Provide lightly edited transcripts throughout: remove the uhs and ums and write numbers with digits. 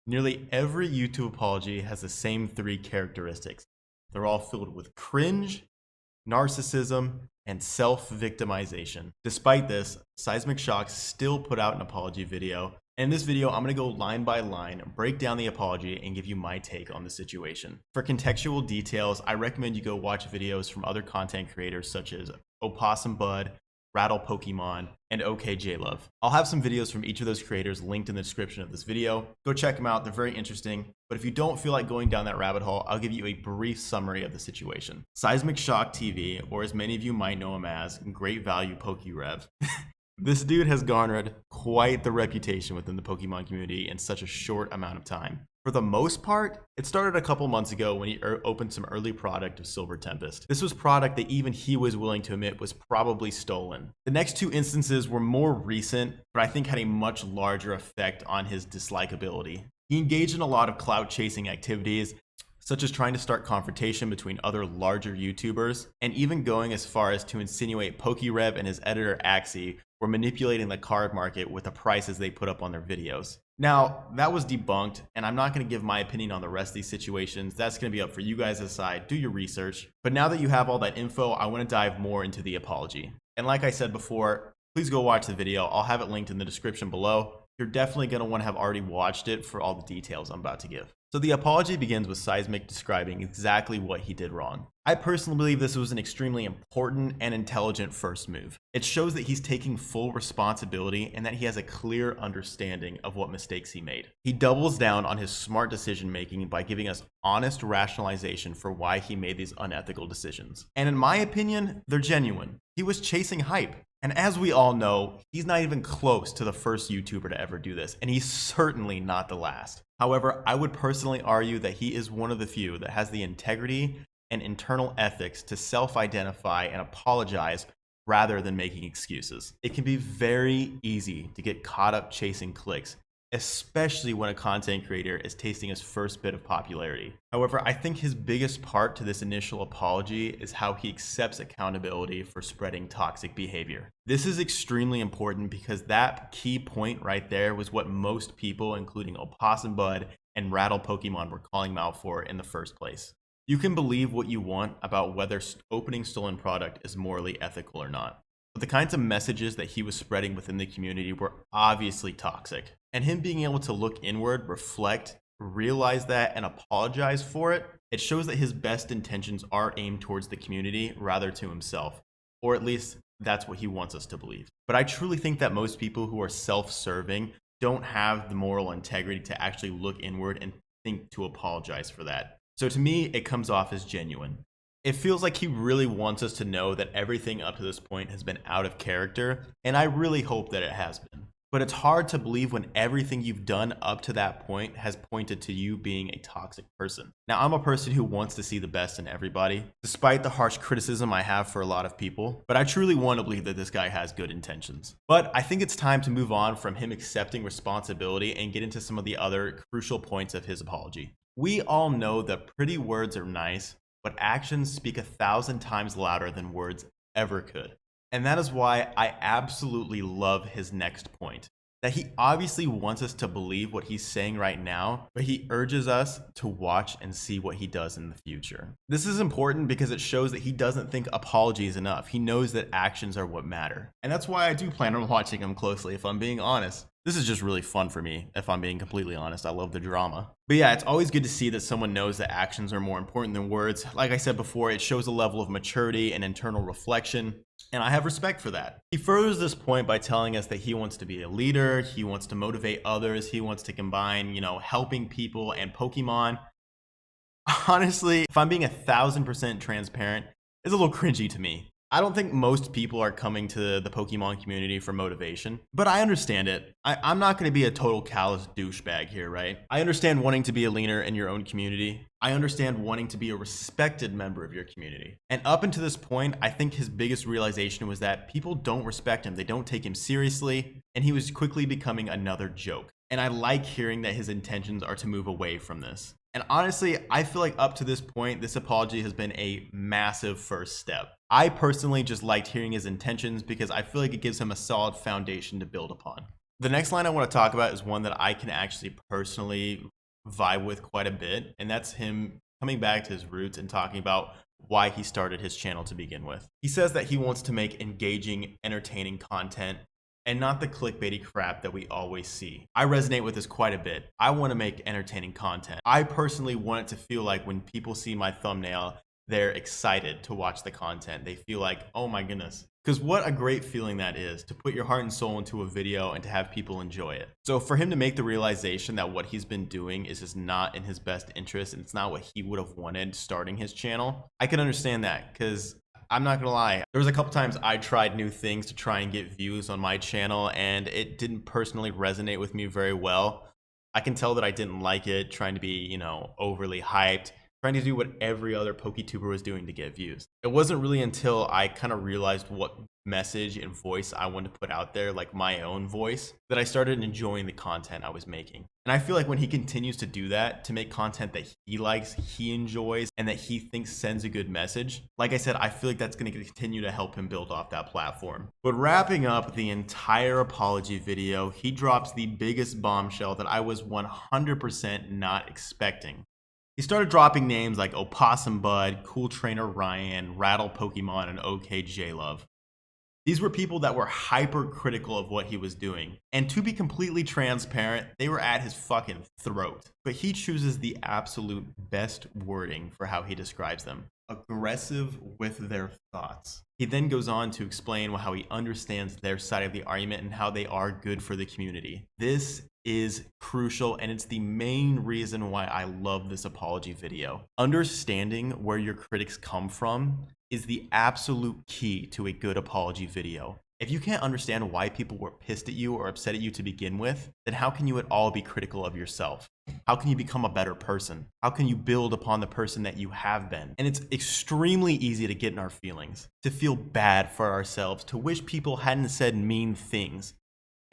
Nearly every YouTube apology has the same three characteristics. They're all filled with cringe, narcissism, and self-victimization. Despite this, Seismic Shock still put out an apology video. And in this video, I'm going to go line by line, break down the apology, and give you my take on the situation. For contextual details, I recommend you go watch videos from other content creators such as Opossum Bud, Rattle Pokemon, and OKJLove. I'll have some videos from each of those creators linked in the description of this video. Go check them out, they're very interesting. But if you don't feel like going down that rabbit hole, I'll give you a brief summary of the situation. SeismicShockTV, or as many of you might know him as, Great Value PokeRev. This dude has garnered quite the reputation within the Pokemon community in such a short amount of time. For the most part, it started a couple months ago when he opened some early product of Silver Tempest. This was product that even he was willing to admit was probably stolen. The next two instances were more recent, but I think had a much larger effect on his dislikability. He engaged in a lot of clout chasing activities, such as trying to start confrontation between other larger YouTubers, and even going as far as to insinuate PokeRev and his editor Axie were manipulating the card market with the prices they put up on their videos. Now, that was debunked, and I'm not going to give my opinion on the rest of these situations. That's going to be up for you guys to decide. Do your research. But now that you have all that info, I want to dive more into the apology. And like I said before, please go watch the video. I'll have it linked in the description below. You're definitely going to want to have already watched it for all the details I'm about to give. So the apology begins with Seismic describing exactly what he did wrong. I personally believe this was an extremely important and intelligent first move. It shows that he's taking full responsibility and that he has a clear understanding of what mistakes he made. He doubles down on his smart decision making by giving us honest rationalization for why he made these unethical decisions. And in my opinion, they're genuine. He was chasing hype. And as we all know, he's not even close to the first YouTuber to ever do this, and he's certainly not the last. However, I would personally argue that he is one of the few that has the integrity and internal ethics to self-identify and apologize rather than making excuses. It can be very easy to get caught up chasing clicks, especially when a content creator is tasting his first bit of popularity. However, I think his biggest part to this initial apology is how he accepts accountability for spreading toxic behavior. This is extremely important because that key point right there was what most people, including Opossum Bud and Rattle Pokemon, were calling him out for in the first place. You can believe what you want about whether opening stolen product is morally ethical or not. But the kinds of messages that he was spreading within the community were obviously toxic. And him being able to look inward, reflect, realize that, and apologize for it, it shows that his best intentions are aimed towards the community rather to himself. Or at least that's what he wants us to believe. But I truly think that most people who are self-serving don't have the moral integrity to actually look inward and think to apologize for that. So to me, it comes off as genuine. It feels like he really wants us to know that everything up to this point has been out of character, and I really hope that it has been. But it's hard to believe when everything you've done up to that point has pointed to you being a toxic person. Now, I'm a person who wants to see the best in everybody, despite the harsh criticism I have for a lot of people, but I truly want to believe that this guy has good intentions. But I think it's time to move on from him accepting responsibility and get into some of the other crucial points of his apology. We all know that pretty words are nice, but actions speak 1,000 times louder than words ever could. And that is why I absolutely love his next point. That he obviously wants us to believe what he's saying right now, but he urges us to watch and see what he does in the future. This is important because it shows that he doesn't think apology is enough. He knows that actions are what matter. And that's why I do plan on watching him closely, if I'm being honest. This is just really fun for me, if I'm being completely honest. I love the drama. But yeah, it's always good to see that someone knows that actions are more important than words. Like I said before, it shows a level of maturity and internal reflection, and I have respect for that. He furthers this point by telling us that he wants to be a leader, he wants to motivate others, he wants to combine, helping people and Pokemon. Honestly, if I'm being 1,000% transparent, it's a little cringy to me. I don't think most people are coming to the Pokemon community for motivation, but I understand it. I'm not going to be a total callous douchebag here, right? I understand wanting to be a leader in your own community. I understand wanting to be a respected member of your community. And up until this point, I think his biggest realization was that people don't respect him. They don't take him seriously, and he was quickly becoming another joke. And I like hearing that his intentions are to move away from this. And honestly, I feel like up to this point, this apology has been a massive first step. I personally just liked hearing his intentions because I feel like it gives him a solid foundation to build upon. The next line I want to talk about is one that I can actually personally vibe with quite a bit, and that's him coming back to his roots and talking about why he started his channel to begin with. He says that he wants to make engaging, entertaining content and not the clickbaity crap that we always see. I resonate with this quite a bit. I want to make entertaining content. I personally want it to feel like when people see my thumbnail, they're excited to watch the content. They feel like, oh my goodness. Because what a great feeling that is, to put your heart and soul into a video and to have people enjoy it. So for him to make the realization that what he's been doing is just not in his best interest and it's not what he would have wanted starting his channel, I can understand that, because I'm not gonna lie, there was a couple times I tried new things to try and get views on my channel and it didn't personally resonate with me very well. I can tell that I didn't like it, trying to be, you know, overly hyped, trying to do what every other PokeTuber was doing to get views. It wasn't really until I kind of realized what message and voice I wanted to put out there, like my own voice, that I started enjoying the content I was making. And I feel like when he continues to do that, to make content that he likes, he enjoys, and that he thinks sends a good message, like I said, I feel like that's going to continue to help him build off that platform. But wrapping up the entire apology video, he drops the biggest bombshell that I was 100% not expecting. He started dropping names like Opossum Bud, Cool Trainer Ryan, Rattle Pokemon, and OK J-Love. These were people that were hypercritical of what he was doing. And to be completely transparent, they were at his fucking throat. But he chooses the absolute best wording for how he describes them. Aggressive with their thoughts. He then goes on to explain how he understands their side of the argument and how they are good for the community. This is crucial, and it's the main reason why I love this apology video. Understanding where your critics come from is the absolute key to a good apology video. If you can't understand why people were pissed at you or upset at you to begin with, then how can you at all be critical of yourself? How can you become a better person? How can you build upon the person that you have been? And it's extremely easy to get in our feelings, to feel bad for ourselves, to wish people hadn't said mean things.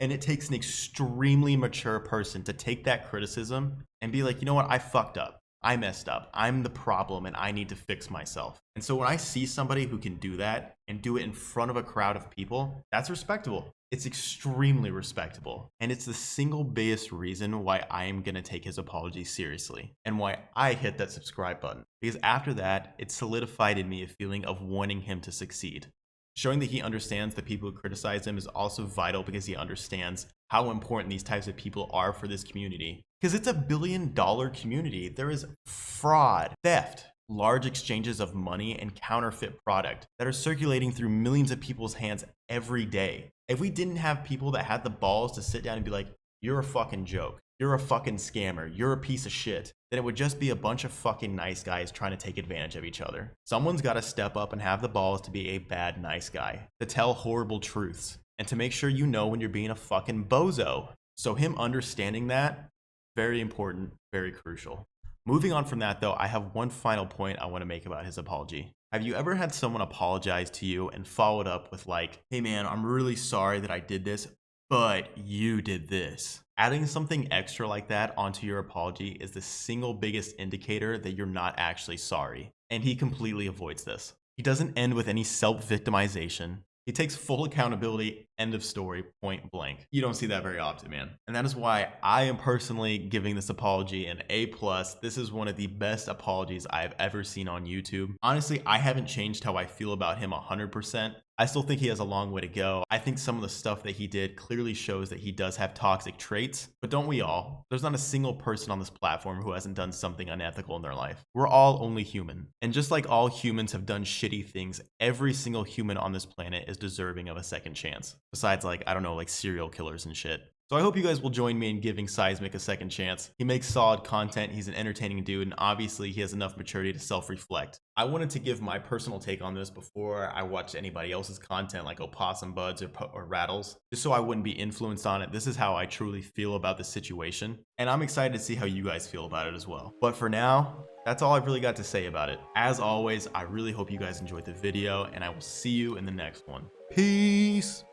And it takes an extremely mature person to take that criticism and be like, you know what, I fucked up. I messed up. I'm the problem and I need to fix myself. And so when I see somebody who can do that and do it in front of a crowd of people, that's respectable. It's extremely respectable. And it's the single biggest reason why I am going to take his apology seriously and why I hit that subscribe button. Because after that, it solidified in me a feeling of wanting him to succeed. Showing that he understands the people who criticize him is also vital because he understands how important these types of people are for this community. Because it's $1 billion community. There is fraud, theft, large exchanges of money, and counterfeit product that are circulating through millions of people's hands every day. If we didn't have people that had the balls to sit down and be like, you're a fucking joke, you're a fucking scammer, you're a piece of shit, then it would just be a bunch of fucking nice guys trying to take advantage of each other. Someone's got to step up and have the balls to be a bad nice guy, to tell horrible truths, and to make sure you know when you're being a fucking bozo. So him understanding that, very important, very crucial. Moving on from that though, I have one final point I want to make about his apology. Have you ever had someone apologize to you and followed up with like, hey man, I'm really sorry that I did this, but you did this? Adding something extra like that onto your apology is the single biggest indicator that you're not actually sorry. And he completely avoids this. He doesn't end with any self-victimization. He takes full accountability, end of story, point blank. You don't see that very often, man. And that is why I am personally giving this apology an A+. This is one of the best apologies I've ever seen on YouTube. Honestly, I haven't changed how I feel about him 100%. I still think he has a long way to go. I think some of the stuff that he did clearly shows that he does have toxic traits, but don't we all? There's not a single person on this platform who hasn't done something unethical in their life. We're all only human. And just like all humans have done shitty things, every single human on this planet is deserving of a second chance. Besides like, I don't know, like serial killers and shit. So I hope you guys will join me in giving Seismic a second chance. He makes solid content, he's an entertaining dude, and obviously he has enough maturity to self-reflect. I wanted to give my personal take on this before I watched anybody else's content like Opossum Buds or Rattles, just so I wouldn't be influenced on it. This is how I truly feel about the situation, and I'm excited to see how you guys feel about it as well. But for now, that's all I've really got to say about it. As always, I really hope you guys enjoyed the video, and I will see you in the next one. Peace!